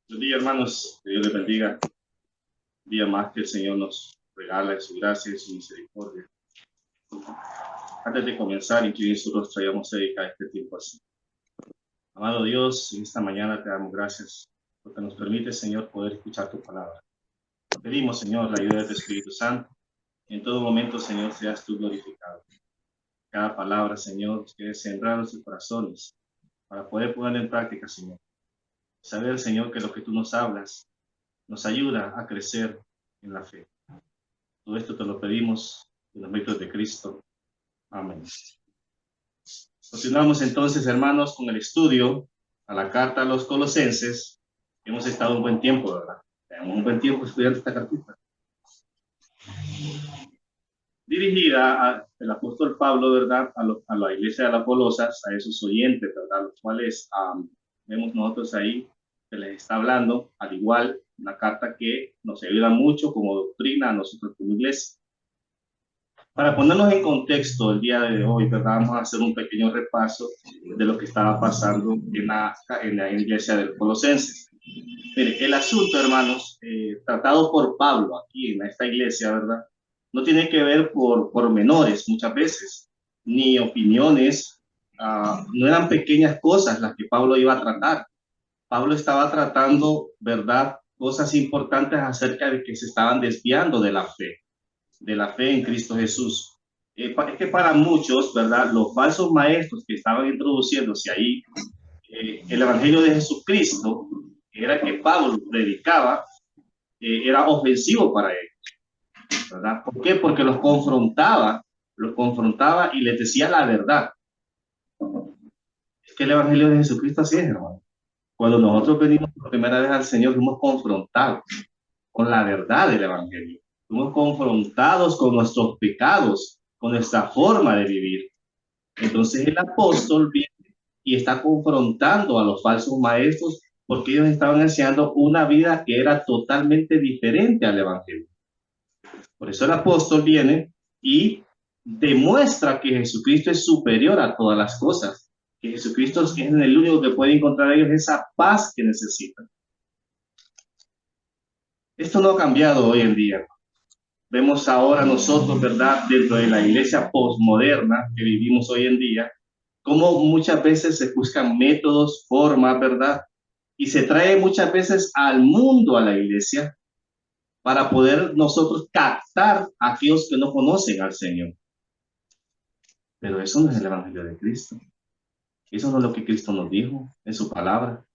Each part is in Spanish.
Buen día, hermanos. Que Dios les bendiga. Un día más que el Señor nos regala en su gracia y su misericordia. Antes de comenzar, incluye su rostro y vamos a dedicar este tiempo así. Amado Dios, en esta mañana te damos gracias porque nos permite, Señor, poder escuchar tu palabra. Pedimos, Señor, la ayuda de tu Espíritu Santo. En todo momento, Señor, seas tú glorificado. Cada palabra, Señor, quede sembrada en sus corazones para poder ponerla en práctica, Señor. Saber, Señor, que lo que tú nos hablas nos ayuda a crecer en la fe. Todo esto te lo pedimos en los méritos de Cristo. Amén. Continuamos entonces, hermanos, con el estudio a la carta a los Colosenses. Hemos estado un buen tiempo, ¿verdad? Tenemos un buen tiempo estudiando esta cartita. Dirigida al apóstol Pablo, ¿verdad? A la iglesia de las Colosas, a esos oyentes, ¿verdad? Los cuales vemos nosotros ahí que les está hablando, al igual, una carta que nos ayuda mucho como doctrina a nosotros como iglesia. Para ponernos en contexto el día de hoy, ¿verdad? Vamos a hacer un pequeño repaso de lo que estaba pasando en la iglesia de los Colosenses. Mire, el asunto, hermanos, tratado por Pablo aquí en esta iglesia, ¿verdad? No tiene que ver por menores muchas veces, ni opiniones, no eran pequeñas cosas las que Pablo iba a tratar. Pablo estaba tratando, ¿verdad? Cosas importantes acerca de que se estaban desviando de la fe en Cristo Jesús. Es que para muchos, ¿verdad? Los falsos maestros que estaban introduciéndose ahí, el Evangelio de Jesucristo, que era que Pablo predicaba, era ofensivo para ellos, ¿verdad? ¿Por qué? Porque los confrontaba y les decía la verdad. Es que el Evangelio de Jesucristo así es, hermano. Cuando nosotros venimos por primera vez al Señor, fuimos confrontados con la verdad del Evangelio. Fuimos confrontados con nuestros pecados, con nuestra forma de vivir. Entonces el apóstol viene y está confrontando a los falsos maestros porque ellos estaban enseñando una vida que era totalmente diferente al Evangelio. Por eso el apóstol viene y demuestra que Jesucristo es superior a todas las cosas, que Jesucristo es el único que puede encontrar a ellos esa paz que necesitan. Esto no ha cambiado hoy en día. Vemos ahora nosotros, ¿verdad?, dentro de la iglesia postmoderna que vivimos hoy en día, cómo muchas veces se buscan métodos, formas, ¿verdad? Y se trae muchas veces al mundo a la iglesia para poder nosotros captar a aquellos que no conocen al Señor. Pero eso no es el Evangelio de Cristo. Eso no es lo que Cristo nos dijo en su palabra.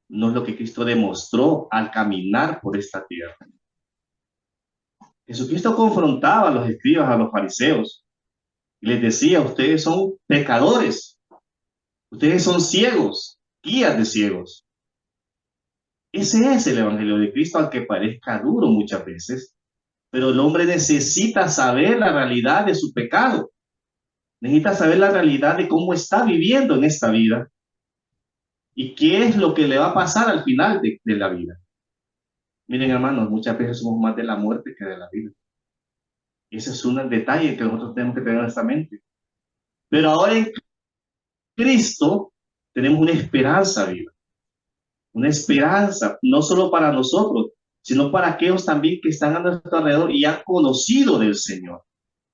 No es lo que Cristo demostró al caminar por esta tierra. Jesucristo confrontaba a los escribas, a los fariseos, y les decía: ustedes son pecadores, ustedes son ciegos, guías de ciegos. Ese es el Evangelio de Cristo, aunque parezca duro muchas veces, pero el hombre necesita saber la realidad de su pecado, necesita saber la realidad de cómo está viviendo en esta vida y qué es lo que le va a pasar al final de la vida. Miren, hermanos, muchas veces somos más de la muerte que de la vida. Ese es un detalle que nosotros tenemos que tener en nuestra mente. Pero ahora en Cristo tenemos una esperanza viva, una esperanza no solo para nosotros, sino para aquellos también que están a nuestro alrededor y han conocido del Señor.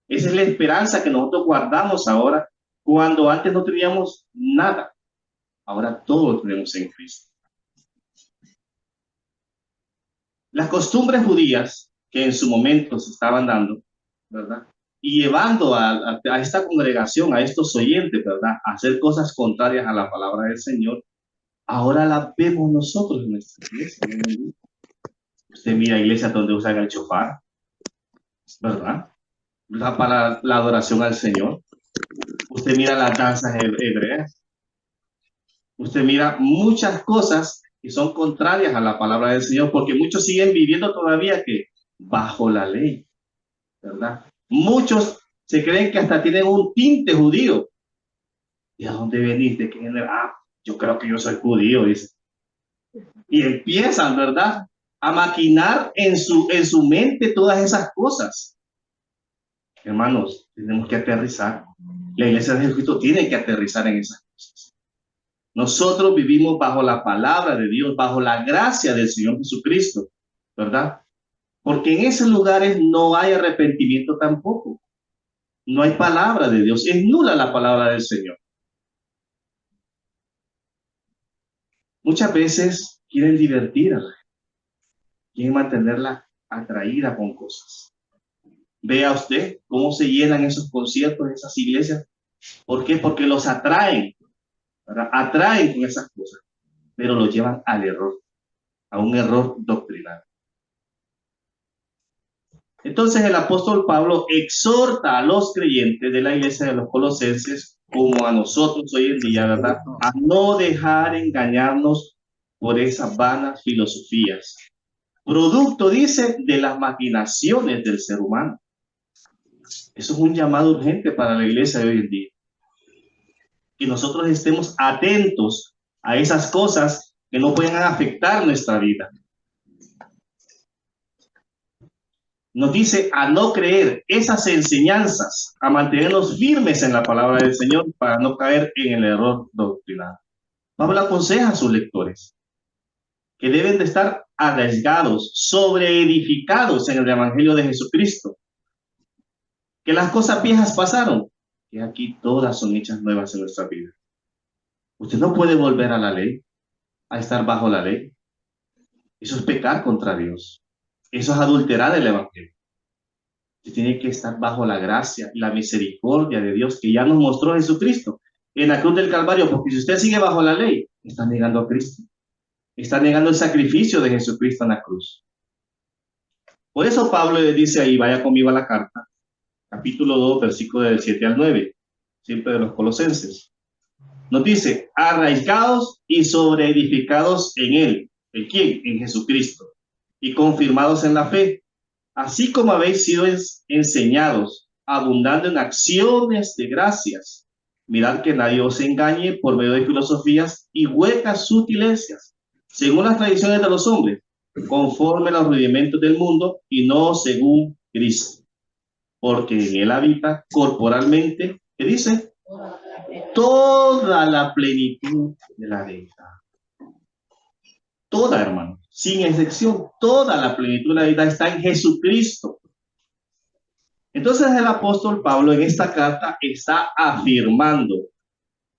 Esa es la esperanza que nosotros guardamos ahora, cuando antes no teníamos nada. Ahora todo lo tenemos en Cristo. Las costumbres judías que en su momento se estaban dando, ¿verdad? Y llevando a esta congregación, a estos oyentes, ¿verdad?, a hacer cosas contrarias a la palabra del Señor, ahora la vemos nosotros en nuestra iglesia. Usted mira iglesias donde usan el shofar, ¿verdad? Para la adoración al Señor. Usted mira las danzas hebreas. Usted mira muchas cosas que son contrarias a la palabra del Señor, porque muchos siguen viviendo todavía que bajo la ley, ¿verdad? Muchos se creen que hasta tienen un tinte judío. ¿Y a dónde veniste? ¿Quién eres? Yo creo que yo soy judío, dice. Y empiezan, ¿verdad?, a maquinar en su mente todas esas cosas. Hermanos, tenemos que aterrizar. La iglesia de Jesucristo tiene que aterrizar en esas cosas. Nosotros vivimos bajo la palabra de Dios, bajo la gracia del Señor Jesucristo, ¿verdad? Porque en esos lugares no hay arrepentimiento tampoco. No hay palabra de Dios. Es nula la palabra del Señor. Muchas veces quieren divertir a la gente, quieren mantenerla atraída con cosas. Vea usted cómo se llenan esos conciertos, esas iglesias. ¿Por qué? Porque los atraen, ¿verdad? Atraen con esas cosas, pero los llevan al error, a un error doctrinal. Entonces el apóstol Pablo exhorta a los creyentes de la iglesia de los Colosenses, como a nosotros hoy en día, ¿verdad? A no dejar engañarnos por esas vanas filosofías. Producto, dice, de las maquinaciones del ser humano. Eso es un llamado urgente para la iglesia de hoy en día. Que nosotros estemos atentos a esas cosas que no pueden afectar nuestra vida. Nos dice a no creer esas enseñanzas, a mantenernos firmes en la palabra del Señor para no caer en el error doctrinal. Pablo aconseja a sus lectores que deben de estar arriesgados, sobreedificados en el Evangelio de Jesucristo. Que las cosas viejas pasaron, que aquí todas son hechas nuevas en nuestra vida. Usted no puede volver a la ley, a estar bajo la ley. Eso es pecar contra Dios. Eso es adulterar el Evangelio. Usted tiene que estar bajo la gracia y la misericordia de Dios que ya nos mostró Jesucristo en la cruz del Calvario, porque si usted sigue bajo la ley, está negando a Cristo. Está negando el sacrificio de Jesucristo en la cruz. Por eso Pablo le dice ahí, vaya conmigo a la carta, capítulo 2, versículo del 7 al 9, siempre de los Colosenses. Nos dice, arraigados y sobreedificados en él. ¿En quién? En Jesucristo. Y confirmados en la fe, así como habéis sido enseñados, abundando en acciones de gracias. Mirad que nadie os engañe por medio de filosofías y huecas sutilezas, según las tradiciones de los hombres, conforme a los rudimentos del mundo y no según Cristo. Porque en él habita corporalmente, ¿qué dice? Toda la plenitud de la deidad. Toda, hermano, sin excepción, toda la plenitud de la deidad está en Jesucristo. Entonces el apóstol Pablo en esta carta está afirmando,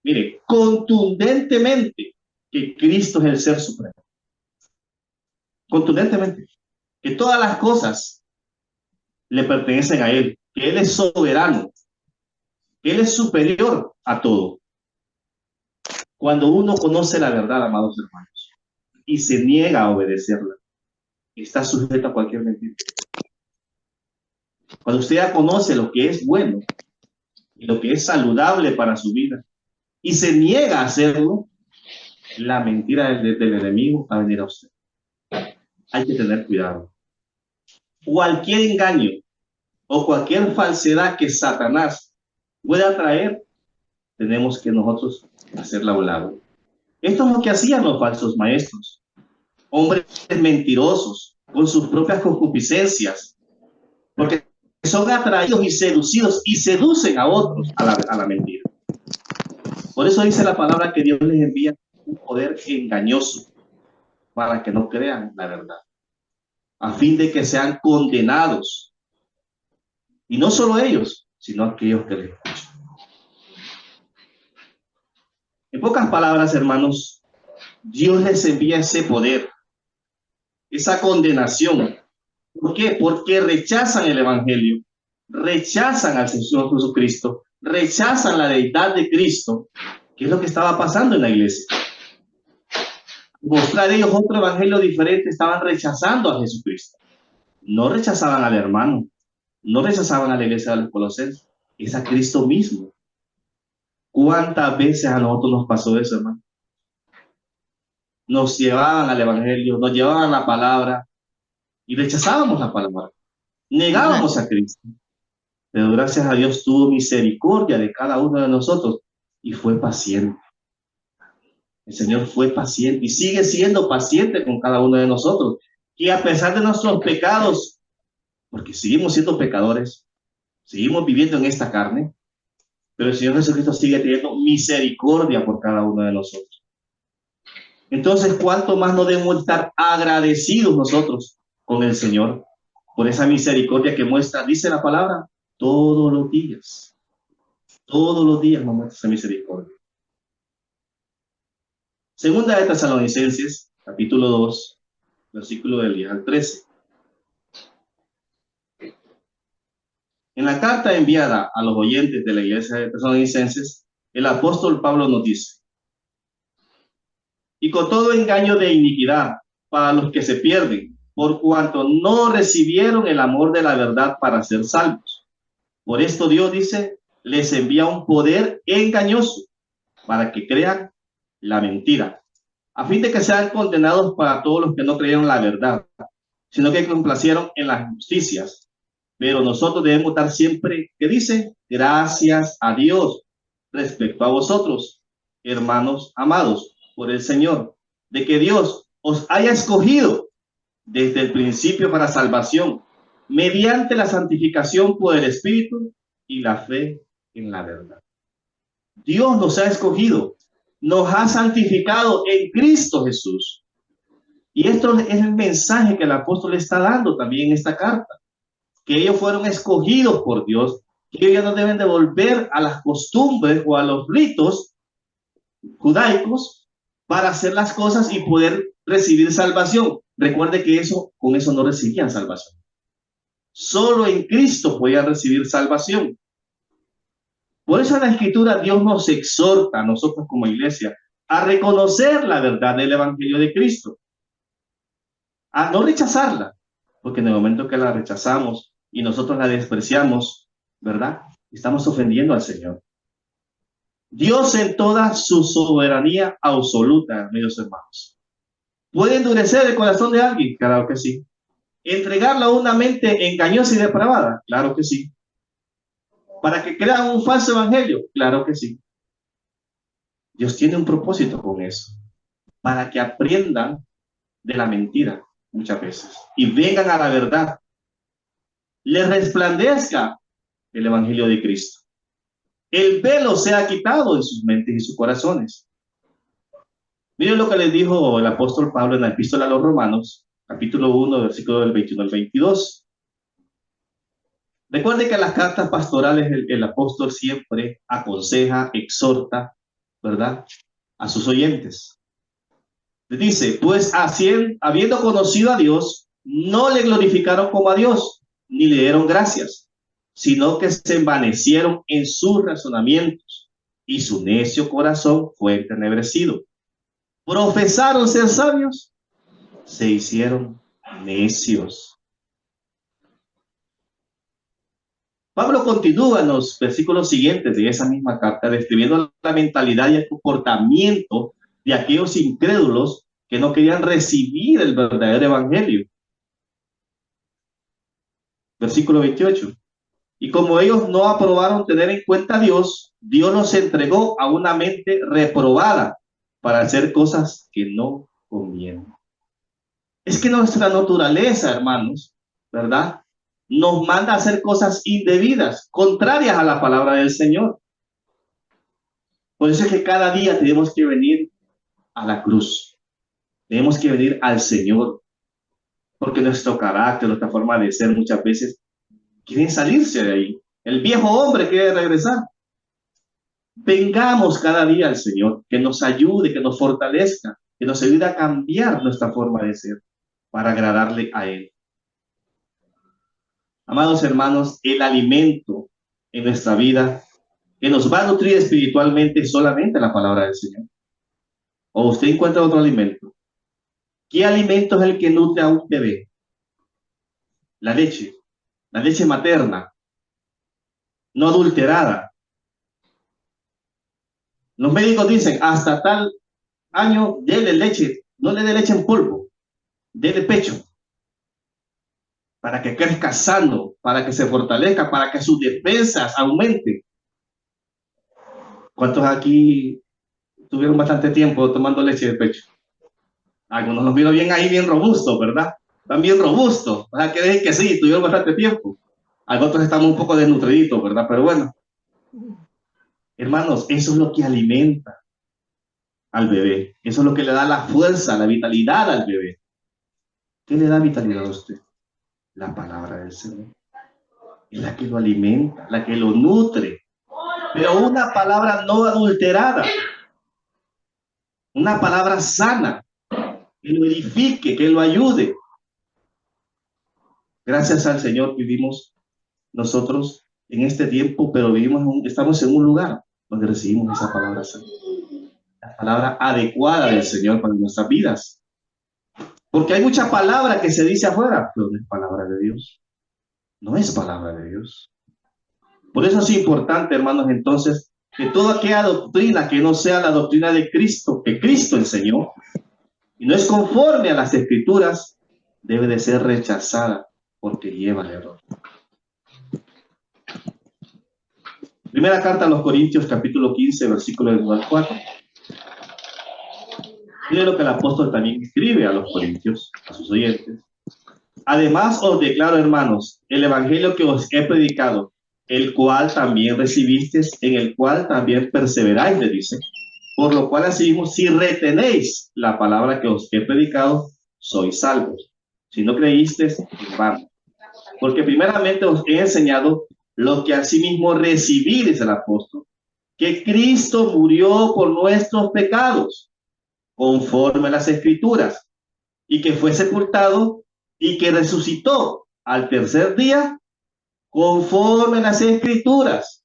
mire, contundentemente que Cristo es el ser supremo. Contundentemente. Que todas las cosas le pertenecen a Él, que Él es soberano, que Él es superior a todo. Cuando uno conoce la verdad, amados hermanos, y se niega a obedecerla, está sujeto a cualquier mentira. Cuando usted ya conoce lo que es bueno y lo que es saludable para su vida y se niega a hacerlo, la mentira del enemigo va a venir a usted. Hay que tener cuidado. Cualquier engaño o cualquier falsedad que Satanás pueda traer, tenemos que nosotros hacerla a un lado. Esto es lo que hacían los falsos maestros. Hombres mentirosos con sus propias concupiscencias, porque son atraídos y seducidos y seducen a otros a la mentira. Por eso dice la palabra que Dios les envía un poder engañoso para que no crean la verdad, a fin de que sean condenados. Y no solo ellos, sino aquellos que les escuchan. En pocas palabras, hermanos, Dios les envía ese poder, esa condenación. ¿Por qué? Porque rechazan el Evangelio, rechazan al Señor Jesucristo, rechazan la deidad de Cristo, que es lo que estaba pasando en la iglesia. Mostrar ellos otro evangelio diferente, estaban rechazando a Jesucristo. No rechazaban al hermano, no rechazaban a la iglesia de los Colosenses, es a Cristo mismo. ¿Cuántas veces a nosotros nos pasó eso, hermano? Nos llevaban al evangelio, nos llevaban la palabra y rechazábamos la palabra. Negábamos a Cristo. Pero gracias a Dios tuvo misericordia de cada uno de nosotros y fue paciente. El Señor fue paciente y sigue siendo paciente con cada uno de nosotros. Y a pesar de nuestros pecados, porque seguimos siendo pecadores, seguimos viviendo en esta carne, pero el Señor Jesucristo sigue teniendo misericordia por cada uno de nosotros. Entonces, ¿cuánto más no debemos estar agradecidos nosotros con el Señor por esa misericordia que muestra, dice la palabra, todos los días nos muestra esa misericordia. Segunda de Tesalonicenses, capítulo 2, versículo del 10 al 13. En la carta enviada a los oyentes de la iglesia de Tesalonicenses, el apóstol Pablo nos dice: y con todo engaño de iniquidad para los que se pierden, por cuanto no recibieron el amor de la verdad para ser salvos. Por esto Dios dice, les envía un poder engañoso para que crean la mentira, a fin de que sean condenados para todos los que no creyeron la verdad, sino que complacieron en las justicias. Pero nosotros debemos dar siempre, ¿qué dice? Gracias a Dios respecto a vosotros, hermanos amados por el Señor, de que Dios os haya escogido desde el principio para salvación, mediante la santificación por el Espíritu y la fe en la verdad. Dios nos ha escogido, nos ha santificado en Cristo Jesús. Y esto es el mensaje que el apóstol está dando también en esta carta, que ellos fueron escogidos por Dios, que ellos no deben de volver a las costumbres o a los ritos judaicos para hacer las cosas y poder recibir salvación. Recuerde que con eso no recibían salvación. Solo en Cristo podían recibir salvación. Por eso en la Escritura Dios nos exhorta a nosotros como iglesia a reconocer la verdad del Evangelio de Cristo, a no rechazarla, porque en el momento que la rechazamos y nosotros la despreciamos, ¿verdad? Estamos ofendiendo al Señor. Dios en toda su soberanía absoluta, amigos hermanos, ¿puede endurecer el corazón de alguien? Claro que sí. ¿Entregarlo a una mente engañosa y depravada? Claro que sí. ¿Para que crean un falso evangelio? Claro que sí. Dios tiene un propósito con eso, para que aprendan de la mentira muchas veces y vengan a la verdad, les resplandezca el evangelio de Cristo. El velo se ha quitado de sus mentes y sus corazones. Miren lo que les dijo el apóstol Pablo en la epístola a los Romanos, capítulo 1, versículo del 21 al 22. Recuerde que en las cartas pastorales el apóstol siempre aconseja, exhorta, ¿verdad?, a sus oyentes. Dice, pues habiendo conocido a Dios, no le glorificaron como a Dios, ni le dieron gracias, sino que se envanecieron en sus razonamientos, y su necio corazón fue entenebrecido. Profesaron ser sabios, se hicieron necios. Pablo continúa en los versículos siguientes de esa misma carta, describiendo la mentalidad y el comportamiento de aquellos incrédulos que no querían recibir el verdadero evangelio. Versículo 28. Y como ellos no aprobaron tener en cuenta a Dios, Dios los entregó a una mente reprobada para hacer cosas que no convienen. Es que nuestra naturaleza, hermanos, ¿verdad?, nos manda a hacer cosas indebidas, contrarias a la palabra del Señor. Por eso es que cada día tenemos que venir a la cruz. Tenemos que venir al Señor, porque nuestro carácter, nuestra forma de ser muchas veces quieren salirse de ahí. El viejo hombre quiere regresar. Vengamos cada día al Señor, que nos ayude, que nos fortalezca, que nos ayude a cambiar nuestra forma de ser para agradarle a Él. Amados hermanos, el alimento en nuestra vida que nos va a nutrir espiritualmente es solamente la palabra del Señor. ¿O usted encuentra otro alimento? ¿Qué alimento es el que nutre a un bebé? La leche materna, no adulterada. Los médicos dicen, hasta tal año, dele leche, no le dé leche en polvo, dele pecho, para que crezca sano, para que se fortalezca, para que sus defensas aumenten. ¿Cuántos aquí tuvieron bastante tiempo tomando leche de pecho? Algunos los vieron bien ahí, bien robustos, ¿verdad? Están bien robustos. O sea, que dejen que sí, tuvieron bastante tiempo. Algunos estamos un poco desnutriditos, ¿verdad? Pero bueno, hermanos, eso es lo que alimenta al bebé. Eso es lo que le da la fuerza, la vitalidad al bebé. ¿Qué le da vitalidad a usted? La palabra del Señor. Es la que lo alimenta, la que lo nutre. Pero una palabra no adulterada, una palabra sana, que lo edifique, que lo ayude. Gracias al Señor vivimos nosotros en este tiempo, pero estamos en un lugar donde recibimos esa palabra sana, la palabra adecuada del Señor para nuestras vidas. Porque hay mucha palabra que se dice afuera, pero no es palabra de Dios. No es palabra de Dios. Por eso es importante, hermanos, entonces, que toda aquella doctrina que no sea la doctrina de Cristo, que Cristo enseñó, y no es conforme a las Escrituras, debe de ser rechazada porque lleva el error. Primera carta a los Corintios, capítulo 15, versículo del 1 al 4. Mire lo que el apóstol también escribe a los Corintios, a sus oyentes. Además os declaro, hermanos, el evangelio que os he predicado, el cual también recibisteis, en el cual también perseveráis, le dice. Por lo cual asimismo, si retenéis la palabra que os he predicado, sois salvos. Si no creísteis, en vano. Porque primeramente os he enseñado lo que asimismo recibí, dice el apóstol, que Cristo murió por nuestros pecados, conforme a las Escrituras, y que fue sepultado y que resucitó al tercer día, conforme a las Escrituras.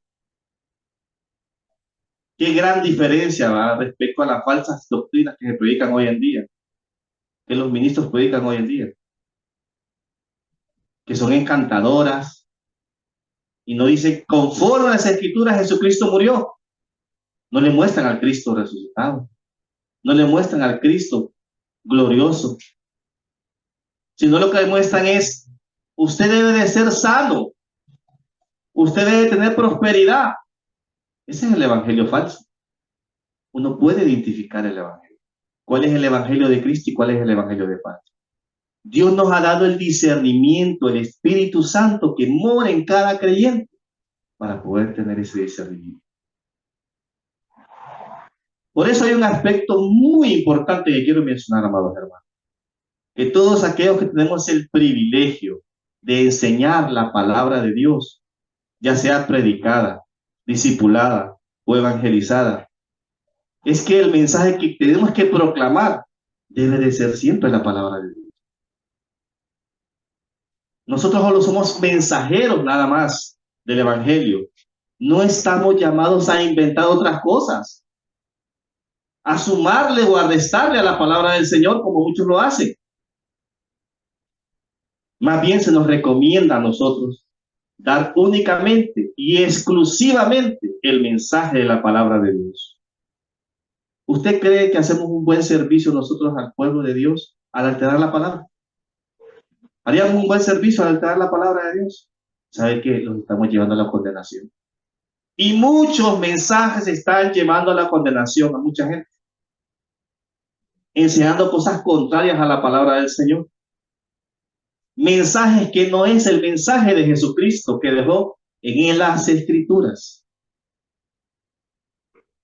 Qué gran diferencia va respecto a las falsas doctrinas que se predican hoy en día, que los ministros predican hoy en día, que son encantadoras y no dicen conforme a las Escrituras Jesucristo murió. No le muestran al Cristo resucitado, no le muestran al Cristo glorioso, sino lo que le muestran es: usted debe de ser sano, usted debe tener prosperidad. Ese es el evangelio falso. Uno puede identificar el evangelio. ¿Cuál es el evangelio de Cristo y cuál es el evangelio de paz? Dios nos ha dado el discernimiento, el Espíritu Santo que mora en cada creyente para poder tener ese discernimiento. Por eso hay un aspecto muy importante que quiero mencionar, amados hermanos. Que todos aquellos que tenemos el privilegio de enseñar la palabra de Dios, ya sea predicada, discipulada o evangelizada, es que el mensaje que tenemos que proclamar debe de ser siempre la palabra de Dios. Nosotros solo somos mensajeros nada más del evangelio. No estamos llamados a inventar otras cosas, a sumarle o a restarle a la palabra del Señor como muchos lo hacen. Más bien se nos recomienda a nosotros dar únicamente y exclusivamente el mensaje de la palabra de Dios. ¿Usted cree que hacemos un buen servicio nosotros al pueblo de Dios al alterar la palabra? ¿Haríamos un buen servicio al alterar la palabra de Dios? ¿Sabe que los estamos llevando a la condenación? Y muchos mensajes están llevando a la condenación a mucha gente, enseñando cosas contrarias a la palabra del Señor. Mensajes que no es el mensaje de Jesucristo que dejó en las Escrituras.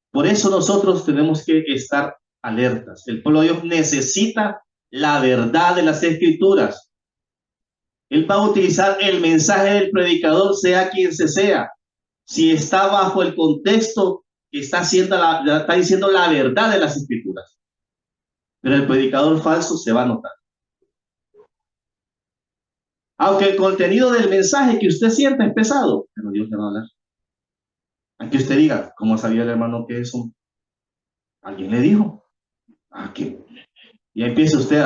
Por eso nosotros tenemos que estar alertas. El pueblo de Dios necesita la verdad de las Escrituras. Él va a utilizar el mensaje del predicador, sea quien se sea, si está bajo el contexto que está diciendo la verdad de las Escrituras. Pero el predicador falso se va a notar. Aunque el contenido del mensaje que usted sienta es pesado, pero Dios le va a hablar. Aunque usted diga, ¿cómo sabía el hermano que eso? ¿Alguien le dijo? ¿Qué? Y empieza usted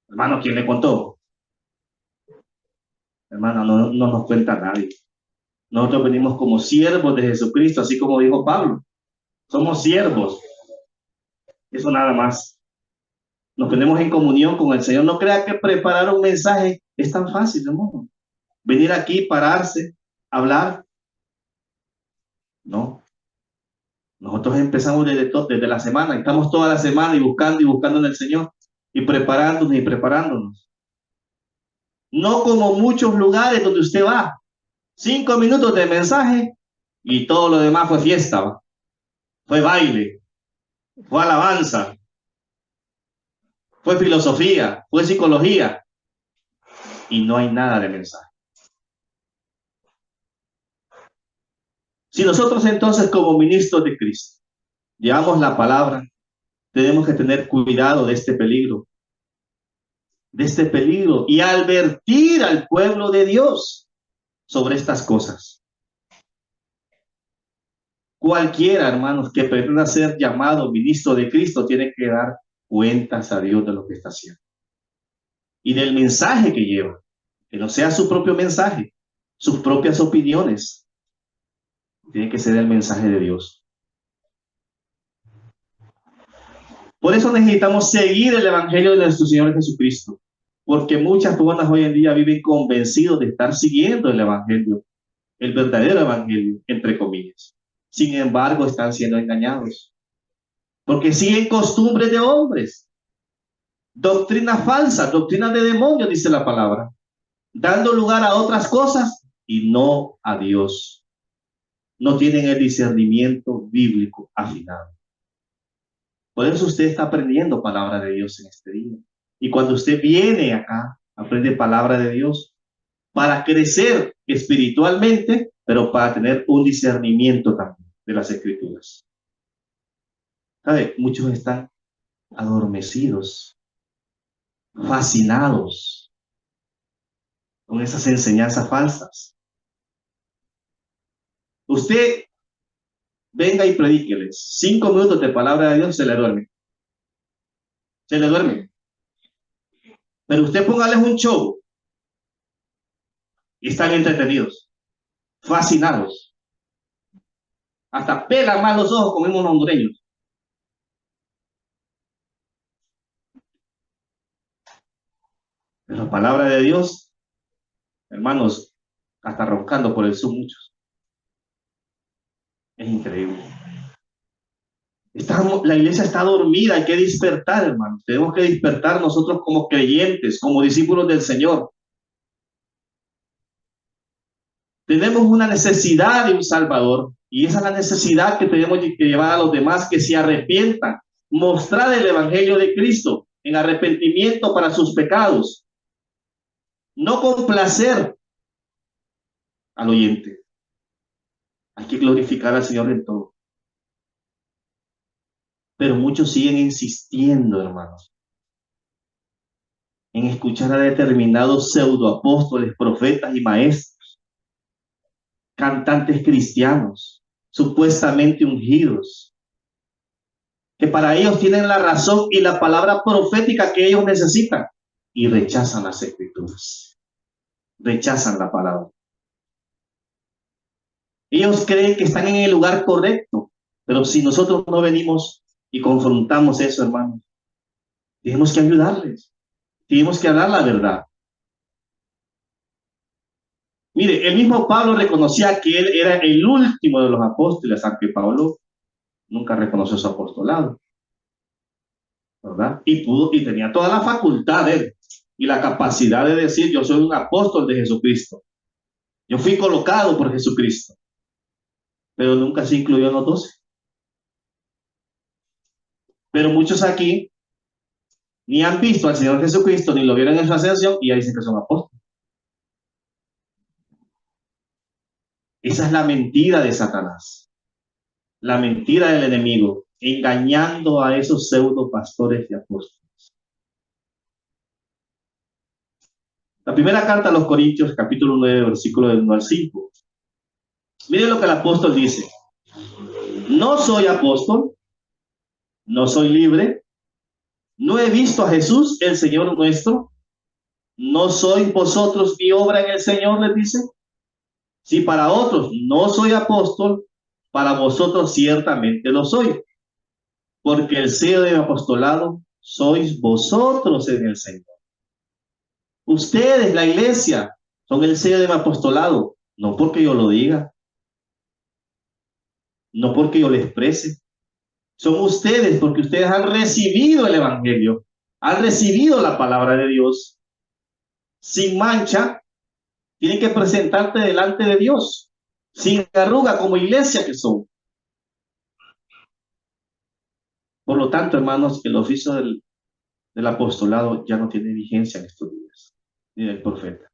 hermano, ¿quién le contó? Hermano, no nos cuenta nadie. Nosotros venimos como siervos de Jesucristo, así como dijo Pablo. Somos siervos. Eso nada más. Nos ponemos en comunión con el Señor. No crea que preparar un mensaje es tan fácil, hermano. Venir aquí, pararse, hablar. No. Nosotros empezamos desde la semana. Estamos toda la semana y buscando en el Señor. Y preparándonos. No como muchos lugares donde usted va. 5 minutos de mensaje y todo lo demás fue fiesta, fue baile. fue alabanza, fue filosofía, fue psicología, y no hay nada de mensaje. Si nosotros entonces como ministros de Cristo llevamos la palabra, tenemos que tener cuidado de este peligro y advertir al pueblo de Dios sobre estas cosas. Cualquiera, hermanos, que pretenda ser llamado ministro de Cristo tiene que dar cuentas a Dios de lo que está haciendo y del mensaje que lleva, que no sea su propio mensaje, sus propias opiniones, tiene que ser el mensaje de Dios. Por eso necesitamos seguir el evangelio de nuestro Señor Jesucristo, porque muchas personas hoy en día viven convencidos de estar siguiendo el evangelio, el verdadero evangelio, entre comillas. Sin embargo, están siendo engañados, porque siguen costumbres de hombres, doctrina falsa, doctrina de demonios, dice la palabra, dando lugar a otras cosas y no a Dios. No tienen el discernimiento bíblico afinado. Por eso usted está aprendiendo palabra de Dios en este día. Y cuando usted viene acá, aprende palabra de Dios para crecer espiritualmente, pero para tener un discernimiento también de las escrituras. ¿Sabe? Muchos están adormecidos, fascinados con esas enseñanzas falsas. Usted venga y predíqueles 5 minutos de palabra de Dios, se le duerme. Se le duerme. Pero usted póngales un show y están entretenidos, fascinados. Hasta pelan más los ojos como unos hondureños. Pero la palabra de Dios, hermanos, hasta roncando por el Zoom muchos. Es increíble. La iglesia está dormida, hay que despertar, hermanos. Tenemos que despertar nosotros como creyentes, como discípulos del Señor. Tenemos una necesidad de un Salvador y esa es la necesidad que tenemos que llevar a los demás que se arrepientan, mostrar el Evangelio de Cristo en arrepentimiento para sus pecados, no complacer al oyente. Hay que glorificar al Señor en todo. Pero muchos siguen insistiendo, hermanos, en escuchar a determinados pseudoapóstoles, profetas y maestros, cantantes cristianos, supuestamente ungidos, que para ellos tienen la razón y la palabra profética que ellos necesitan, y rechazan las escrituras, rechazan la palabra. Ellos creen que están en el lugar correcto, pero si nosotros no venimos y confrontamos eso, hermanos, tenemos que ayudarles, tenemos que hablar la verdad. Mire, el mismo Pablo reconocía que él era el último de los apóstoles, aunque Pablo nunca reconoció su apostolado, ¿verdad? Y tenía toda la facultad de él y la capacidad de decir, yo soy un apóstol de Jesucristo. Yo fui colocado por Jesucristo, pero nunca se incluyó en los 12. Pero muchos aquí ni han visto al Señor Jesucristo, ni lo vieron en su ascensión, y ya dicen que son apóstoles. Esa es la mentira de Satanás, la mentira del enemigo, engañando a esos pseudo pastores y apóstoles. La primera carta a los Corintios, capítulo 9, versículo del 1 al 5. Miren lo que el apóstol dice. No soy apóstol, no soy libre, no he visto a Jesús, el Señor nuestro, no sois vosotros mi obra en el Señor, les dice. Si para otros no soy apóstol, para vosotros ciertamente lo soy, porque el sello de mi apostolado sois vosotros en el Señor. Ustedes, la iglesia, son el sello de mi apostolado, no porque yo lo diga, no porque yo le exprese. Son ustedes porque ustedes han recibido el Evangelio, han recibido la palabra de Dios sin mancha. Tienen que presentarte delante de Dios, sin arruga como iglesia que son. Por lo tanto, hermanos, el oficio del apostolado ya no tiene vigencia en estos días, ni del profeta.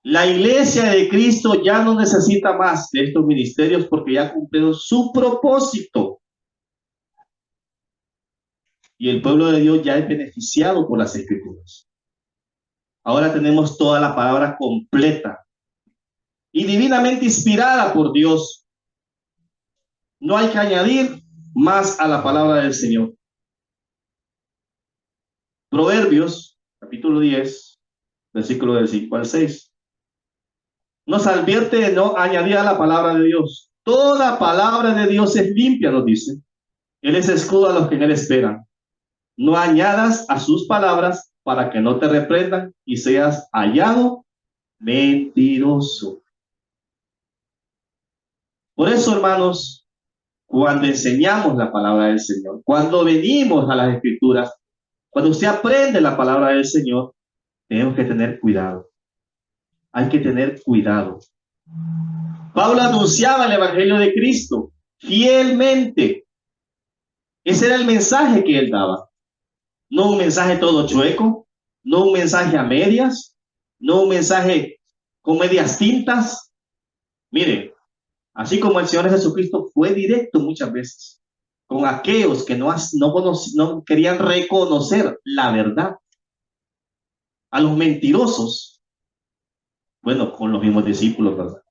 La iglesia de Cristo ya no necesita más de estos ministerios porque ya cumplieron su propósito. Y el pueblo de Dios ya es beneficiado por las escrituras. Ahora tenemos toda la palabra completa y divinamente inspirada por Dios. No hay que añadir más a la palabra del Señor. Proverbios, capítulo 10, versículo del 5 al 6. Nos advierte de no añadir a la palabra de Dios. Toda palabra de Dios es limpia, nos dice. Él es escudo a los que en él esperan. No añadas a sus palabras para que no te reprendan y seas hallado mentiroso. Por eso, hermanos, cuando enseñamos la palabra del Señor, cuando venimos a las escrituras, cuando usted aprende la palabra del Señor, tenemos que tener cuidado. Hay que tener cuidado. Pablo anunciaba el evangelio de Cristo fielmente. Ese era el mensaje que él daba. No un mensaje todo chueco, no un mensaje a medias, no un mensaje con medias tintas. Mire, así como el Señor Jesucristo fue directo muchas veces con aquellos que no querían reconocer la verdad. A los mentirosos, bueno, con los mismos discípulos, ¿verdad?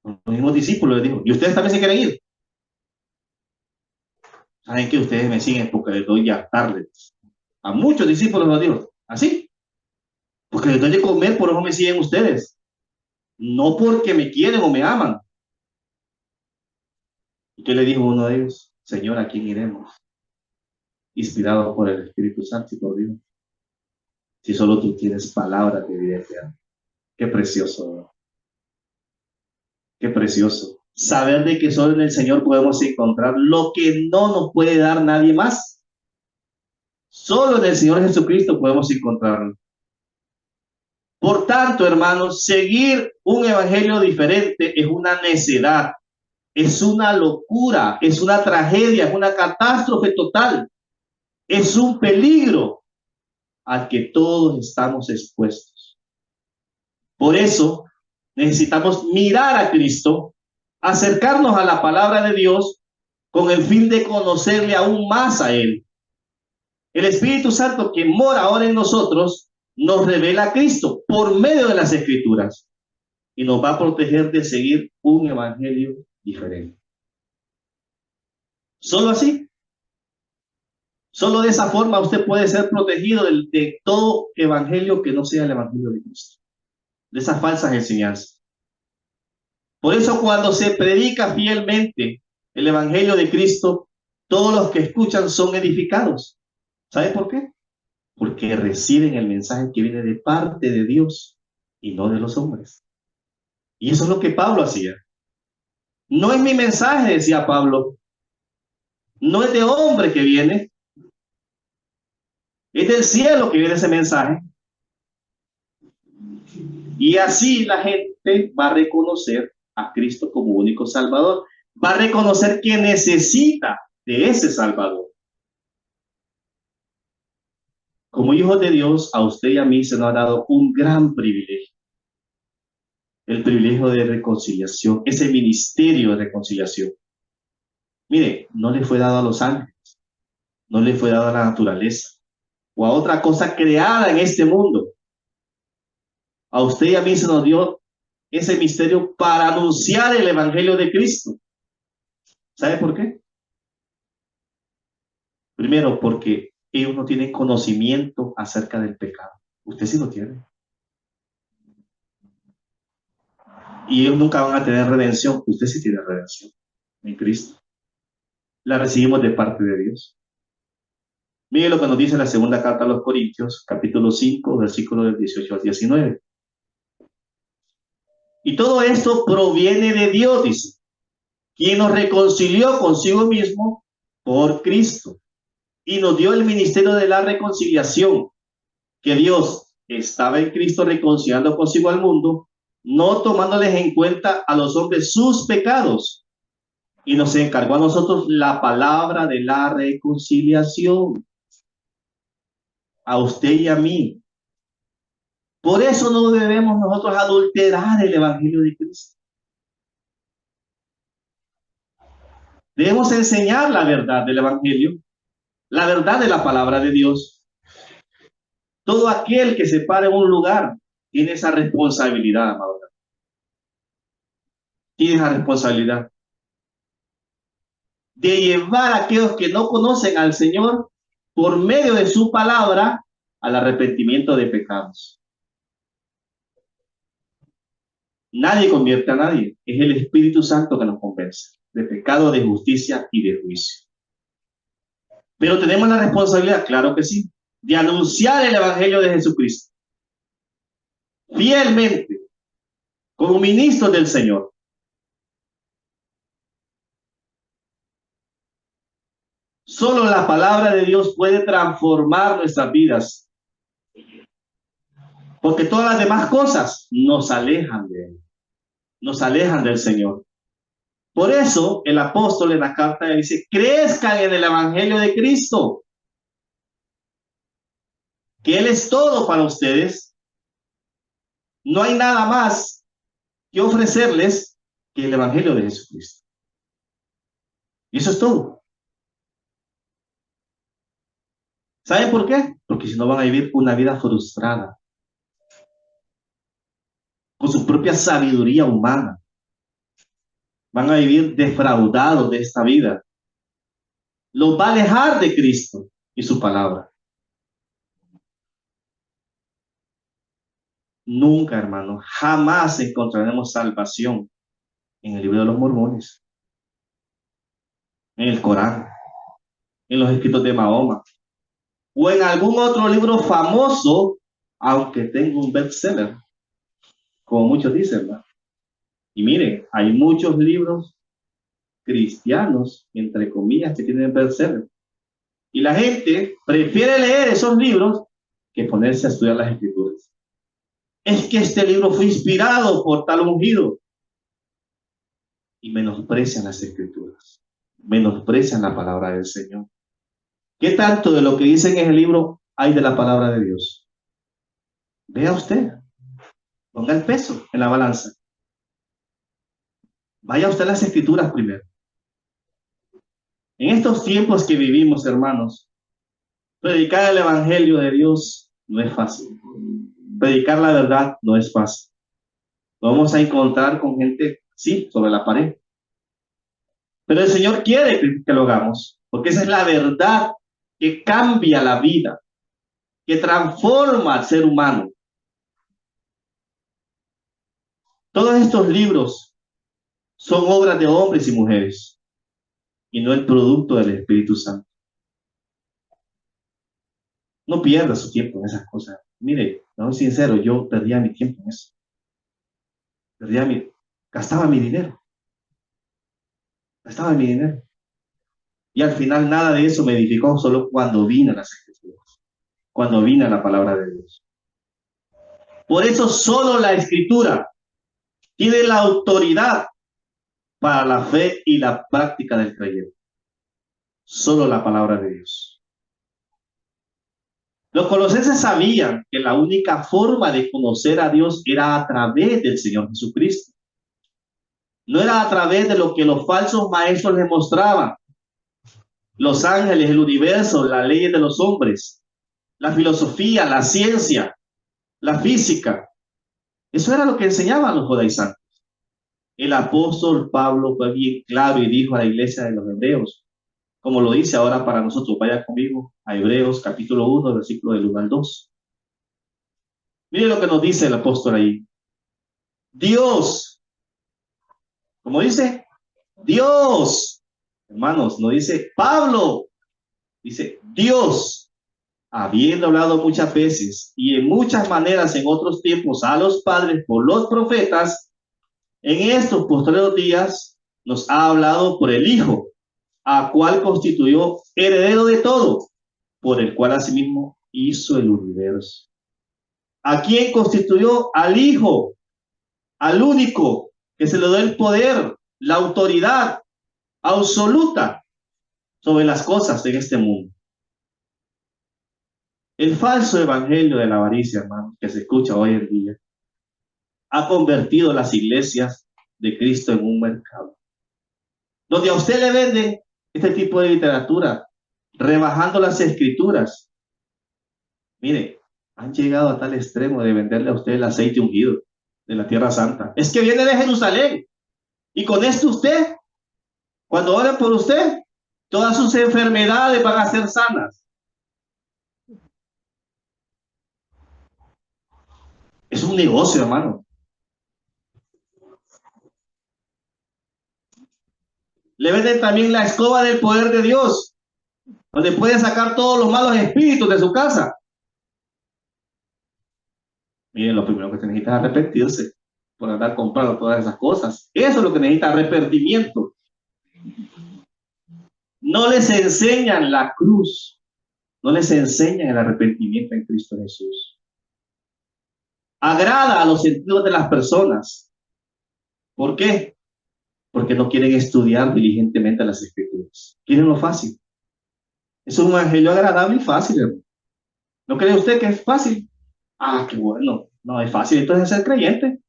Con los mismos discípulos les dijo, ¿y ustedes también se quieren ir? Saben que ustedes me siguen porque les doy ya tarde. A muchos discípulos los dijo, así, porque les doy de comer, por eso me siguen ustedes. No porque me quieren o me aman. ¿Y qué le dijo uno de ellos? Señor, ¿a quién iremos? Inspirado por el Espíritu Santo y por Dios. Si solo tú tienes palabras de vida eterna. Qué precioso, ¿no? Qué precioso. Saber de que solo en el Señor podemos encontrar lo que no nos puede dar nadie más. Solo en el Señor Jesucristo podemos encontrarlo. Por tanto, hermanos, seguir un evangelio diferente es una necedad, es una locura, es una tragedia, es una catástrofe total, es un peligro al que todos estamos expuestos. Por eso necesitamos mirar a Cristo, acercarnos a la palabra de Dios con el fin de conocerle aún más a Él. El Espíritu Santo que mora ahora en nosotros nos revela a Cristo por medio de las Escrituras y nos va a proteger de seguir un evangelio diferente. Solo así, solo de esa forma usted puede ser protegido de todo evangelio que no sea el evangelio de Cristo, de esas falsas enseñanzas. Por eso cuando se predica fielmente el evangelio de Cristo, todos los que escuchan son edificados. ¿Sabe por qué? Porque reciben el mensaje que viene de parte de Dios y no de los hombres. Y eso es lo que Pablo hacía. No es mi mensaje, decía Pablo. No es de hombre que viene. Es del cielo que viene ese mensaje. Y así la gente va a reconocer a Cristo como único Salvador. Va a reconocer que necesita de ese Salvador. Como hijos de Dios, a usted y a mí se nos ha dado un gran privilegio. El privilegio de reconciliación, ese ministerio de reconciliación. Mire, no le fue dado a los ángeles, no le fue dado a la naturaleza o a otra cosa creada en este mundo. A usted y a mí se nos dio ese misterio para anunciar el evangelio de Cristo. ¿Sabe por qué? Primero, porque ellos no tienen conocimiento acerca del pecado. Usted sí lo tiene. Y ellos nunca van a tener redención. Usted sí tiene redención en Cristo. La recibimos de parte de Dios. Mire lo que nos dice la segunda carta a los Corintios, capítulo 5, versículos del 18 al 19. Y todo esto proviene de Dios, dice, quien nos reconcilió consigo mismo por Cristo y nos dio el ministerio de la reconciliación, que Dios estaba en Cristo reconciliando consigo al mundo, no tomándoles en cuenta a los hombres sus pecados, y nos encargó a nosotros la palabra de la reconciliación, a usted y a mí. Por eso no debemos nosotros adulterar el Evangelio de Cristo. Debemos enseñar la verdad del Evangelio, la verdad de la palabra de Dios. Todo aquel que se para en un lugar tiene esa responsabilidad, amado. Tiene esa responsabilidad de llevar a aquellos que no conocen al Señor por medio de su palabra al arrepentimiento de pecados. Nadie convierte a nadie. Es el Espíritu Santo que nos convence de pecado, de justicia y de juicio. Pero tenemos la responsabilidad, claro que sí, de anunciar el Evangelio de Jesucristo fielmente, como ministros del Señor. Solo la palabra de Dios puede transformar nuestras vidas, porque todas las demás cosas nos alejan de Él, nos alejan del Señor. Por eso el apóstol en la carta dice, crezcan en el Evangelio de Cristo, que Él es todo para ustedes. No hay nada más que ofrecerles que el Evangelio de Jesucristo. Y eso es todo. ¿Saben por qué? Porque si no van a vivir una vida frustrada, con su propia sabiduría humana. Van a vivir defraudados de esta vida. Los va a alejar de Cristo y su palabra. Nunca, hermano, jamás encontraremos salvación en el libro de los Mormones, en el Corán, en los escritos de Mahoma, o en algún otro libro famoso, aunque tenga un bestseller, como muchos dicen, ¿verdad? Y miren, hay muchos libros cristianos, entre comillas, que tienen bestseller. Y la gente prefiere leer esos libros que ponerse a estudiar las escrituras. Es que este libro fue inspirado por tal ungido. Y menosprecian las escrituras, menosprecian la palabra del Señor. ¿Qué tanto de lo que dicen en el libro hay de la palabra de Dios? Vea usted, ponga el peso en la balanza. Vaya usted a las escrituras primero. En estos tiempos que vivimos, hermanos, predicar el Evangelio de Dios no es fácil. Predicar la verdad no es fácil. Lo vamos a encontrar con gente, sí, sobre la pared. Pero el Señor quiere que lo hagamos, porque esa es la verdad que cambia la vida, que transforma al ser humano. Todos estos libros son obras de hombres y mujeres y no el producto del Espíritu Santo. No pierda su tiempo en esas cosas. Mire, no soy sincero, yo perdía mi tiempo en eso. Gastaba mi dinero. Gastaba mi dinero. Y al final nada de eso me edificó, solo cuando vine a las Escrituras, cuando vine a la palabra de Dios. Por eso solo la Escritura tiene la autoridad para la fe y la práctica del creyente. Solo la palabra de Dios. Los colosenses sabían que la única forma de conocer a Dios era a través del Señor Jesucristo. No era a través de lo que los falsos maestros les mostraban. Los ángeles, el universo, las leyes de los hombres, la filosofía, la ciencia, la física. Eso era lo que enseñaban los judaizantes. El apóstol Pablo fue bien claro y dijo a la iglesia de los hebreos, como lo dice ahora para nosotros, vaya conmigo a Hebreos capítulo 1, versículo del 1 al 2. Mire lo que nos dice el apóstol ahí. Dios, ¿cómo dice? Dios, hermanos, no dice Pablo, dice Dios, habiendo hablado muchas veces y en muchas maneras en otros tiempos a los padres por los profetas, en estos posteriores días nos ha hablado por el Hijo, a cual constituyó heredero de todo, por el cual asimismo hizo el universo. ¿A quién constituyó? Al Hijo, al único que se le da el poder, la autoridad absoluta sobre las cosas en este mundo. El falso evangelio de la avaricia, hermano, que se escucha hoy en día, ha convertido las iglesias de Cristo en un mercado, donde a usted le venden este tipo de literatura, rebajando las escrituras. Mire, han llegado a tal extremo de venderle a usted el aceite ungido de la Tierra Santa. Es que viene de Jerusalén. Y con esto usted, cuando oren por usted, todas sus enfermedades van a ser sanas. Es un negocio, hermano. Le venden también la escoba del poder de Dios, donde puede sacar todos los malos espíritus de su casa. Miren, lo primero que se necesita es arrepentirse por andar comprando todas esas cosas. Eso es lo que necesita, arrepentimiento. No les enseñan la cruz, no les enseñan el arrepentimiento en Cristo Jesús. Agrada a los sentidos de las personas. ¿Por qué? Porque no quieren estudiar diligentemente las escrituras. Quieren lo fácil. Es un evangelio agradable y fácil, hermano. ¿No cree usted que es fácil? Ah, qué bueno. No, es fácil entonces ser creyente.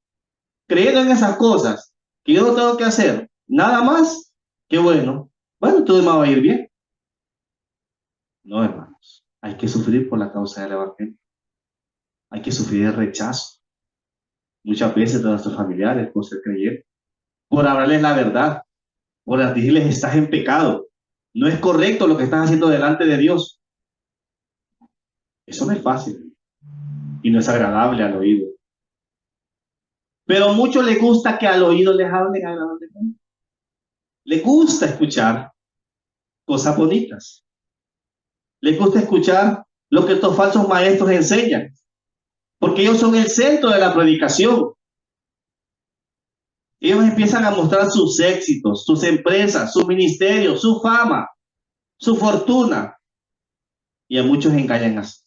Creyendo en esas cosas que yo no tengo que hacer nada más, qué bueno. Bueno, todo me va a ir bien. No, hermanos. Hay que sufrir por la causa del evangelio. Hay que sufrir el rechazo. Muchas veces de nuestros familiares por ser creyentes, por hablarles la verdad, por decirles estás en pecado. No es correcto lo que estás haciendo delante de Dios. Eso no es fácil y no es agradable al oído. Pero a muchos les gusta que al oído les hablen agradablemente. Les gusta escuchar cosas bonitas. Les gusta escuchar lo que estos falsos maestros enseñan, porque ellos son el centro de la predicación. Ellos empiezan a mostrar sus éxitos, sus empresas, su ministerio, su fama, su fortuna, y a muchos engañan así,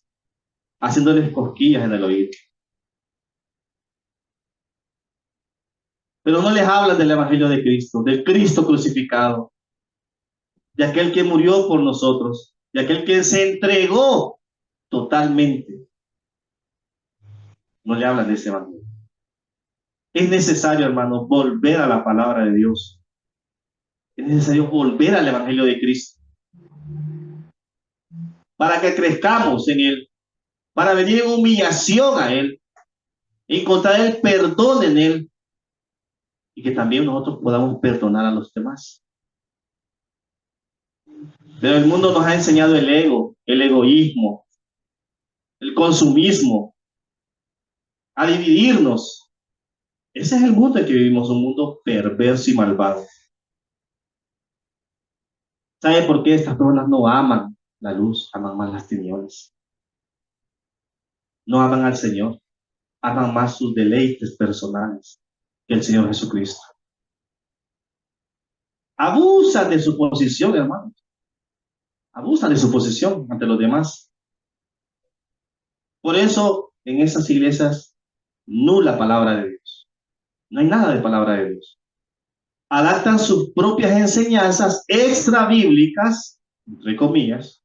haciéndoles cosquillas en el oído. Pero no les hablan del Evangelio de Cristo, del Cristo crucificado, de aquel que murió por nosotros, de aquel que se entregó totalmente. No le hablan de ese Evangelio. Es necesario, hermano, volver a la palabra de Dios. Es necesario volver al Evangelio de Cristo para que crezcamos en Él, para venir en humillación a Él, encontrar el perdón en Él y que también nosotros podamos perdonar a los demás. Pero el mundo nos ha enseñado el ego, el egoísmo, el consumismo, a dividirnos. Ese es el mundo en que vivimos, un mundo perverso y malvado. ¿Sabe por qué estas personas no aman la luz, aman más las tinieblas? No aman al Señor, aman más sus deleites personales que el Señor Jesucristo. Abusan de su posición, hermano. Abusan de su posición ante los demás. Por eso, en esas iglesias, nula palabra de Dios. No hay nada de palabra de Dios. Adaptan sus propias enseñanzas extra bíblicas, entre comillas,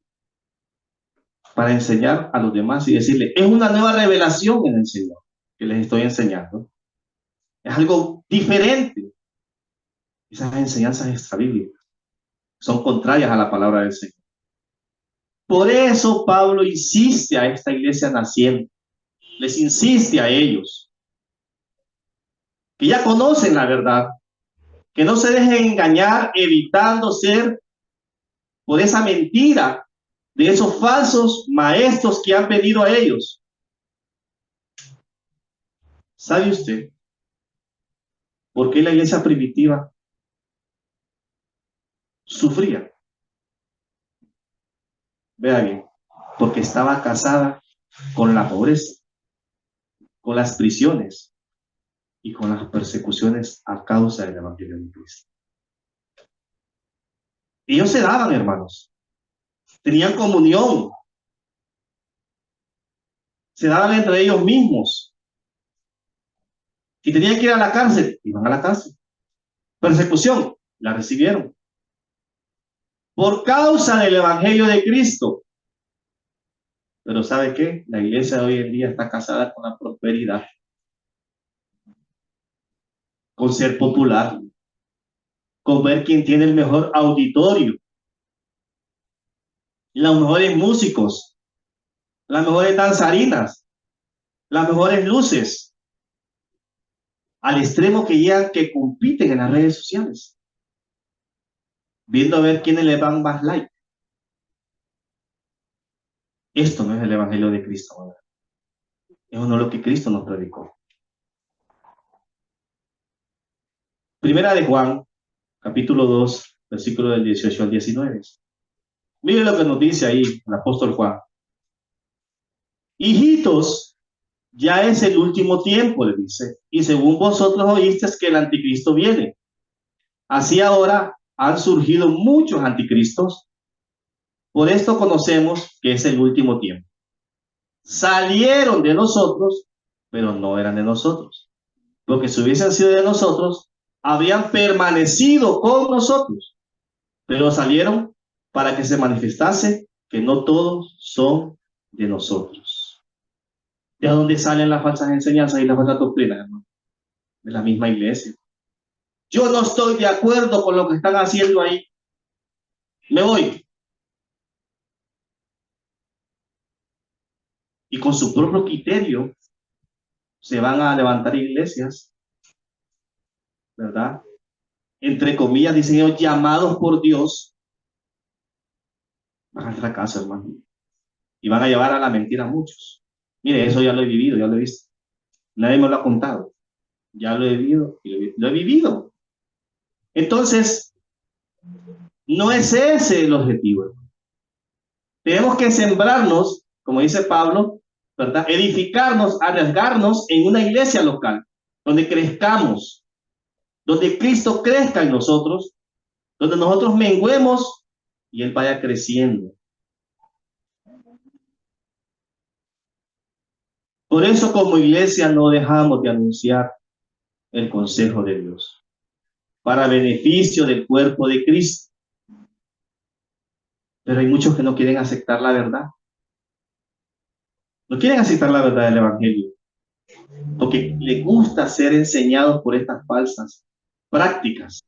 para enseñar a los demás y decirle, es una nueva revelación en el Señor que les estoy enseñando. Es algo diferente. Esas enseñanzas extra bíblicas son contrarias a la palabra del Señor. Por eso Pablo insiste a esta iglesia naciente, les insiste a ellos, que ya conocen la verdad, que no se dejen engañar evitando ser por esa mentira de esos falsos maestros que han venido a ellos. ¿Sabe usted por qué la iglesia primitiva sufría? Vea bien, porque estaba casada con la pobreza, con las prisiones y con las persecuciones a causa del Evangelio de Cristo. Ellos se daban, hermanos, tenían comunión, se daban entre ellos mismos. Si tenían que ir a la cárcel, iban a la cárcel. Persecución, la recibieron. por causa del evangelio de Cristo. Pero ¿sabe qué? La iglesia de hoy en día está casada con la prosperidad, con ser popular, con ver quién tiene el mejor auditorio, los mejores músicos, las mejores danzarinas, las mejores luces, al extremo que llegan, que compiten en las redes sociales, viendo a ver quiénes le dan más like. Esto no es el evangelio de Cristo, ¿verdad? Eso no es lo que Cristo nos predicó. Primera de Juan, capítulo 2, versículo del 18 al 19. Mire lo que nos dice ahí el apóstol Juan. Hijitos, ya es el último tiempo, le dice, y según vosotros oísteis que el anticristo viene. Así ahora han surgido muchos anticristos. Por esto conocemos que es el último tiempo. Salieron de nosotros, pero no eran de nosotros. Porque si hubiesen sido de nosotros, habrían permanecido con nosotros. Pero salieron para que se manifestase que no todos son de nosotros. ¿De dónde salen las falsas enseñanzas y las falsas doctrinas, hermano? De la misma iglesia. Yo no estoy de acuerdo con lo que están haciendo ahí. Me voy. Y con su propio criterio se van a levantar iglesias, ¿verdad? Entre comillas, dicen ellos, llamados por Dios. Van al fracaso, hermano. Y van a llevar a la mentira a muchos. Mire, eso ya lo he vivido, ya lo he visto. Nadie me lo ha contado. Ya lo he vivido y lo he vivido. Entonces, no es ese el objetivo. Tenemos que sembrarnos, como dice Pablo, ¿verdad? Edificarnos, arriesgarnos en una iglesia local, donde crezcamos, donde Cristo crezca en nosotros, donde nosotros menguemos y Él vaya creciendo. Por eso como iglesia no dejamos de anunciar el consejo de Dios, para beneficio del cuerpo de Cristo. Pero hay muchos que no quieren aceptar la verdad. No quieren aceptar la verdad del Evangelio, porque les gusta ser enseñados por estas falsas prácticas.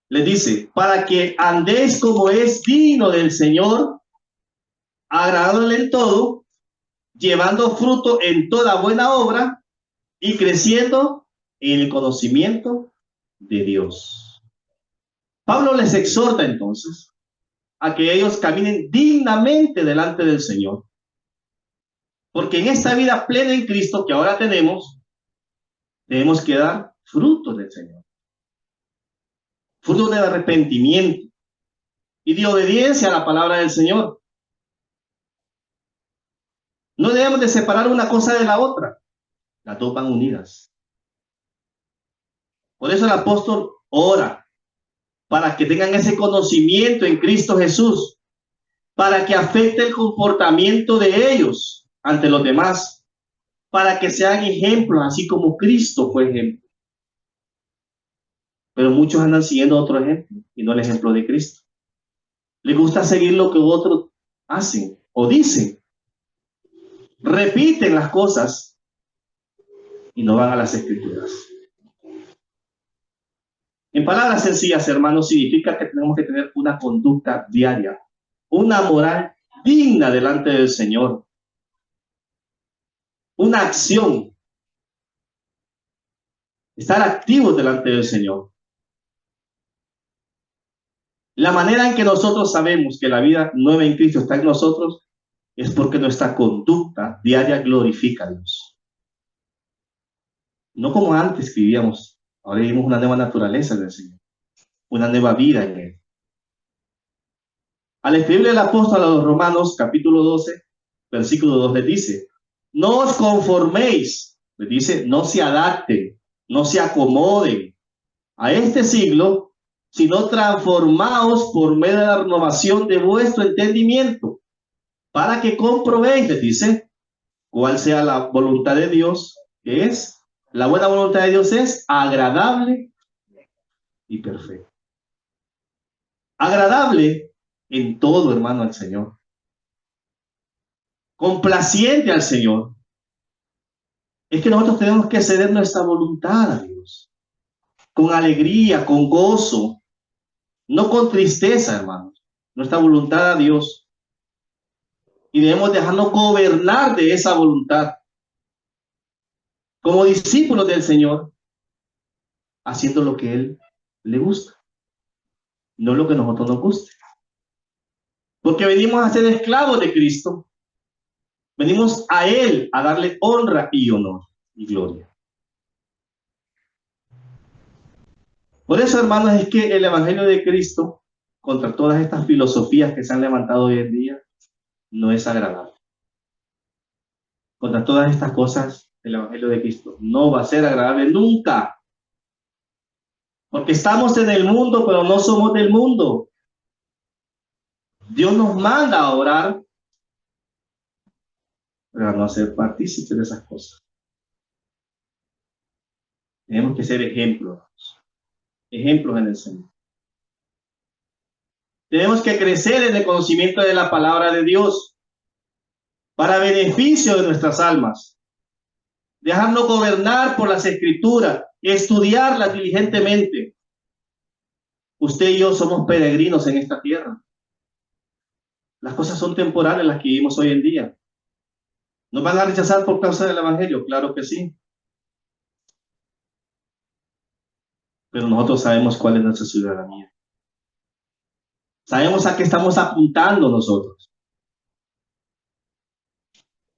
Les dice, para que andéis como es digno del Señor, agradándole en todo, llevando fruto en toda buena obra y creciendo en el conocimiento de Dios. Pablo les exhorta entonces a que ellos caminen dignamente delante del Señor. Porque en esta vida plena en Cristo que ahora tenemos que dar frutos del Señor. Frutos de arrepentimiento y de obediencia a la palabra del Señor. No debemos de separar una cosa de la otra. Las dos van unidas. Por eso el apóstol ora para que tengan ese conocimiento en Cristo Jesús, para que afecte el comportamiento de ellos ante los demás, para que sean ejemplos, así como Cristo fue ejemplo. Pero muchos andan siguiendo otro ejemplo y no el ejemplo de Cristo. Les gusta seguir lo que otros hacen o dicen. Repiten las cosas y no van a las Escrituras. En palabras sencillas, hermanos, significa que tenemos que tener una conducta diaria, una moral digna delante del Señor, una acción, estar activos delante del Señor. La manera en que nosotros sabemos que la vida nueva en Cristo está en nosotros es porque nuestra conducta diaria glorifica a Dios. No como antes que vivíamos, ahora vivimos una nueva naturaleza del Señor, una nueva vida en Él. Al escribirle el apóstol a los Romanos, capítulo 12, versículo 2, les dice, no os conforméis, les dice, no se adapten, no se acomoden a este siglo, sino transformaos por medio de la renovación de vuestro entendimiento, para que comprobéis, les dice, cuál sea la voluntad de Dios, que es, la buena voluntad de Dios es agradable y perfecto. Agradable en todo, hermano, al Señor. Complaciente al Señor. Es que nosotros tenemos que ceder nuestra voluntad a Dios. Con alegría, con gozo. No con tristeza, hermanos. Nuestra voluntad a Dios. Y debemos dejarnos gobernar de esa voluntad. Como discípulos del Señor. Haciendo lo que Él le gusta. No lo que a nosotros nos guste. Porque venimos a ser esclavos de Cristo. Venimos a Él a darle honra y honor y gloria. Por eso, hermanos, es que el Evangelio de Cristo, contra todas estas filosofías que se han levantado hoy en día, no es agradable. Contra todas estas cosas, el Evangelio de Cristo no va a ser agradable nunca. Porque estamos en el mundo, pero no somos del mundo. Dios nos manda a orar, pero a no ser partícipes de esas cosas. Tenemos que ser ejemplos. Ejemplos en el Señor. Tenemos que crecer en el conocimiento de la palabra de Dios para beneficio de nuestras almas. Dejarnos gobernar por las escrituras, estudiarlas diligentemente. Usted y yo somos peregrinos en esta tierra. Las cosas son temporales las que vivimos hoy en día. ¿Nos van a rechazar por causa del Evangelio? Claro que sí. Pero nosotros sabemos cuál es nuestra ciudadanía. Sabemos a qué estamos apuntando nosotros.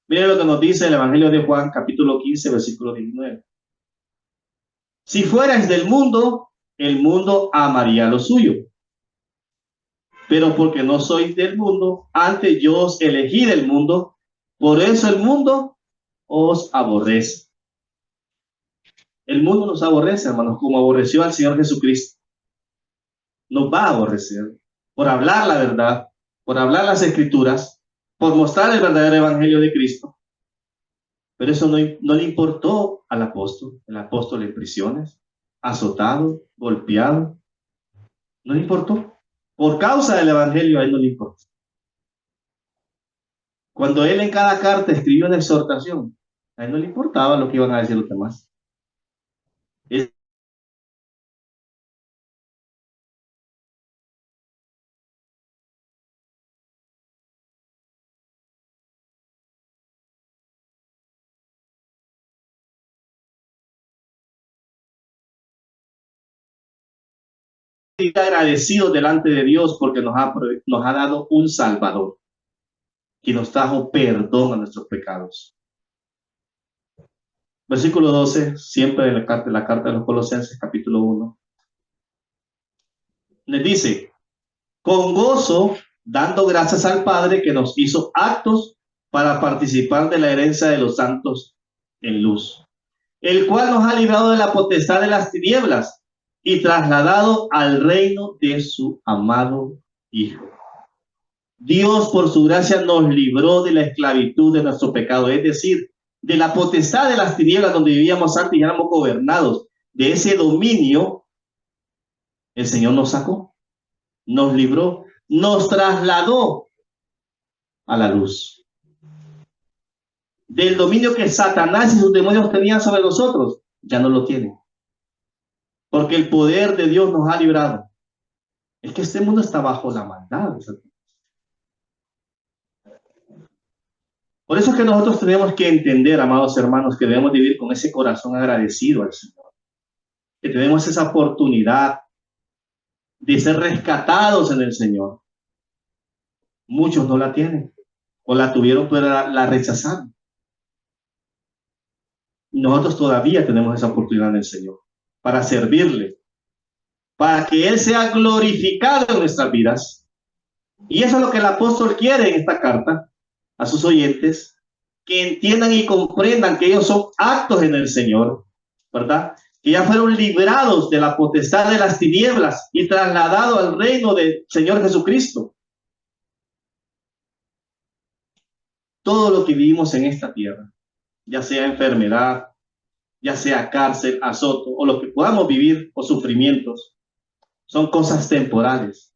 Miren lo que nos dice el Evangelio de Juan, capítulo 15, versículo 19. Si fuerais del mundo, el mundo amaría lo suyo. Pero porque no sois del mundo, antes yo os elegí del mundo, por eso el mundo os aborrece. El mundo nos aborrece, hermanos, como aborreció al Señor Jesucristo. Nos va a aborrecer por hablar la verdad, por hablar las escrituras, por mostrar el verdadero evangelio de Cristo. Pero eso no le importó al apóstol. El apóstol en prisiones, azotado, golpeado. No le importó. Por causa del evangelio a él no le importó. Cuando él en cada carta escribió una exhortación, a él no le importaba lo que iban a decir los demás. Él está agradecido delante de Dios porque nos ha dado un Salvador que nos trajo perdón a nuestros pecados. Versículo 12, siempre en la carta de los Colosenses, capítulo 1. Les dice, con gozo, dando gracias al Padre que nos hizo aptos para participar de la herencia de los santos en luz, el cual nos ha librado de la potestad de las tinieblas y trasladado al reino de su amado Hijo. Dios, por su gracia, nos libró de la esclavitud de nuestro pecado, es decir, de la potestad de las tinieblas donde vivíamos antes y éramos gobernados. De ese dominio, el Señor nos sacó, nos libró, nos trasladó a la luz. Del dominio que Satanás y sus demonios tenían sobre nosotros, ya no lo tienen. Porque el poder de Dios nos ha librado. Es que este mundo está bajo la maldad. Por eso es que nosotros tenemos que entender, amados hermanos, que debemos vivir con ese corazón agradecido al Señor. Que tenemos esa oportunidad de ser rescatados en el Señor. Muchos no la tienen. O la tuvieron, pero la rechazaron. Nosotros todavía tenemos esa oportunidad en el Señor. Para servirle. Para que Él sea glorificado en nuestras vidas. Y eso es lo que el apóstol quiere en esta carta a sus oyentes, que entiendan y comprendan que ellos son aptos en el Señor, ¿verdad? Que ya fueron librados de la potestad de las tinieblas y trasladados al reino del Señor Jesucristo. Todo lo que vivimos en esta tierra, ya sea enfermedad, ya sea cárcel, azoto, o lo que podamos vivir, o sufrimientos, son cosas temporales.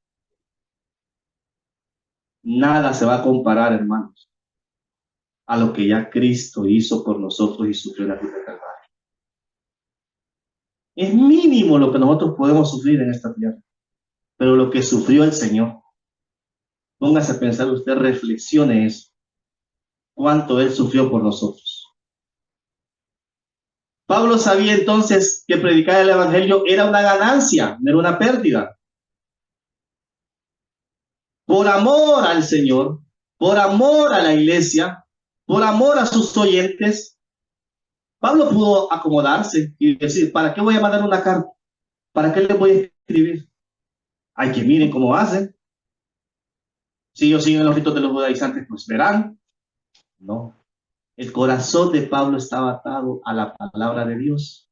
Nada se va a comparar, hermanos, a lo que ya Cristo hizo por nosotros y sufrió en la cruz del Calvario. Es mínimo lo que nosotros podemos sufrir en esta tierra, pero lo que sufrió el Señor, póngase a pensar usted, reflexione eso, cuánto Él sufrió por nosotros. Pablo sabía entonces que predicar el Evangelio era una ganancia, no era una pérdida. Por amor al Señor, por amor a la iglesia, por amor a sus oyentes, Pablo pudo acomodarse y decir, ¿para qué voy a mandar una carta? ¿Para qué le voy a escribir? Hay que miren cómo hacen. Si ellos siguen los ritos de los judaizantes, pues verán. No. El corazón de Pablo estaba atado a la palabra de Dios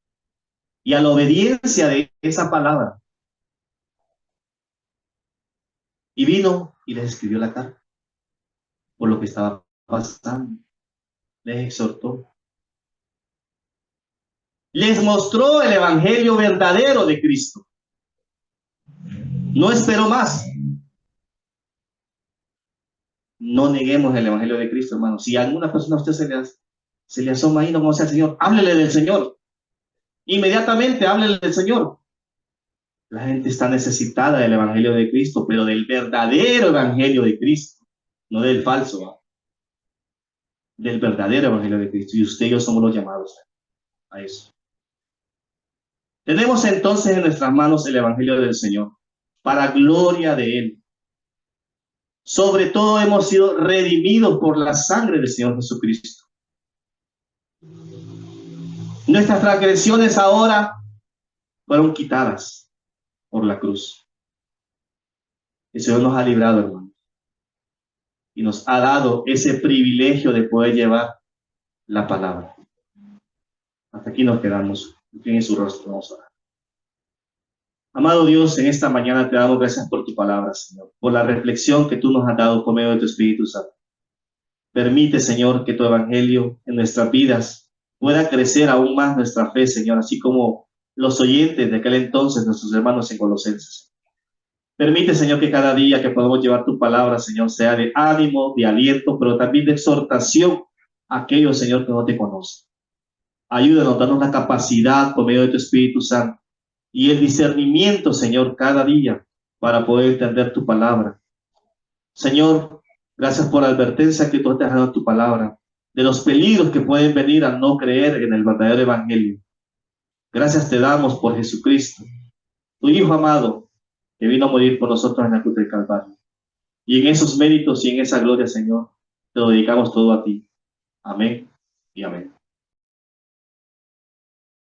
y a la obediencia de esa palabra. Y vino y les escribió la carta por lo que estaba pasando. Les exhortó. Les mostró el evangelio verdadero de Cristo. No esperó más. No neguemos el evangelio de Cristo, hermano. Si a alguna persona a usted se le asoma ahí, no conoce al Señor, háblele del Señor. Inmediatamente háblele del Señor. La gente está necesitada del evangelio de Cristo, pero del verdadero evangelio de Cristo, no del falso, ¿no? Del verdadero evangelio de Cristo. Y usted y yo somos los llamados a eso. Tenemos entonces en nuestras manos el evangelio del Señor, para gloria de Él. Sobre todo hemos sido redimidos por la sangre del Señor Jesucristo. Nuestras transgresiones ahora fueron quitadas por la cruz. El Señor nos ha librado, hermano, y nos ha dado ese privilegio de poder llevar la palabra. Hasta aquí nos quedamos. En su rostro vamos a orar. Amado Dios, en esta mañana te damos gracias por tu palabra, Señor, por la reflexión que tú nos has dado por medio de tu Espíritu Santo. Permite, Señor, que tu evangelio en nuestras vidas pueda crecer aún más nuestra fe, Señor, así como los oyentes de aquel entonces, nuestros hermanos en Colosenses. Permite, Señor, que cada día que podamos llevar tu palabra, Señor, sea de ánimo, de aliento, pero también de exhortación a aquellos, Señor, que no te conocen. Ayúdanos, danos la capacidad por medio de tu Espíritu Santo y el discernimiento, Señor, cada día para poder entender tu palabra. Señor, gracias por la advertencia que tú te has dado en tu palabra, de los peligros que pueden venir al no creer en el verdadero evangelio. Gracias te damos por Jesucristo, tu Hijo amado, que vino a morir por nosotros en la cruz del Calvario. Y en esos méritos y en esa gloria, Señor, te lo dedicamos todo a ti. Amén y amén.